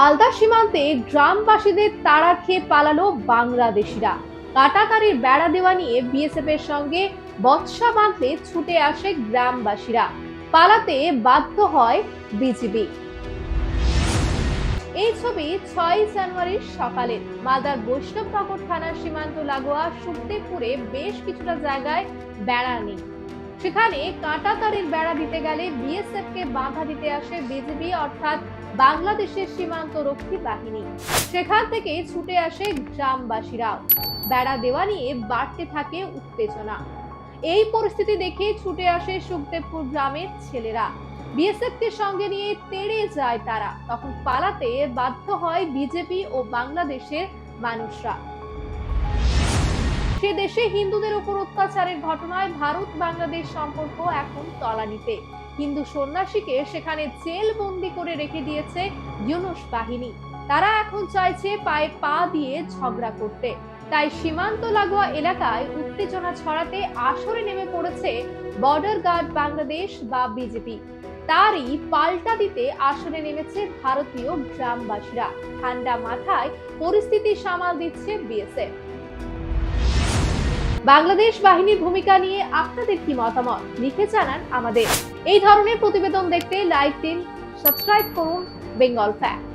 মালদা সীমান্তে গ্রামবাসীদের তাড়া খেয়ে পালালো বাংলাদেশিরা। কাটাতারের বেড়া দেওয়া নিয়ে বিএসএফ এর সঙ্গে বচসা বাঁধলে ছুটে আসে গ্রামবাসীরা। পালাতে বাধ্য হয় বিজিবি। এই ছবি 6 জানুয়ারির সকালে মালদার বৈষ্ণবনগর থানার সীমান্ত লাগোয়া সুখদেবপুরে বেশ কিছুটা জায়গায় বেড়া নেই। সেখানে কাঁটাতারের বেড়া দিতে গেলে বিএসএফ কে বাধা দিতে আসে বিজিবি অর্থাৎ বাংলাদেশের সীমান্ত রক্ষী বাহিনী। সেখান থেকে ছুটে আসে গ্রামবাসীরাও। বেড়া দেওয়া নিয়ে বাড়তে থাকে উত্তেজনা। এই পরিস্থিতি দেখে ছুটে আসে সুখদেবপুর গ্রামের ছেলেরা। বিএসএফ কে সঙ্গে নিয়ে তেড়ে যায় তারা। তখন পালাতে বাধ্য হয় বিজেপি ও বাংলাদেশের মানুষরা। সে দেশে হিন্দুদের উপর অত্যাচারের ঘটনায় ভারত বাংলাদেশ সম্পর্ক এখন তলানিতে। হিন্দু সন্ন্যাসীকে সেখানে জেল বন্দি করে রেখে দিয়েছে ইউনুস বাহিনী। তারা এখন চাইছে পায়ে পা দিয়ে ঝগড়া করতে। তাই সীমান্ত লাগোয়া এলাকায় উত্তেজনা ছড়াতে আসরে নেমে পড়েছে বর্ডার গার্ড বাংলাদেশ বা বিজেপি। তারই পাল্টা দিতে আসরে নেমেছে ভারতীয় গ্রামবাসীরা। ঠান্ডা মাথায় পরিস্থিতি সামাল দিচ্ছে বিএসএফ। বাংলাদেশ বাহিনীর ভূমিকা নিয়ে আপনাদের কি মতামত লিখে জানান আমাদের। এই ধরনের প্রতিবেদন দেখতে লাইক দিন, সাবস্ক্রাইব করুন বেঙ্গল ফ্যাক্ট।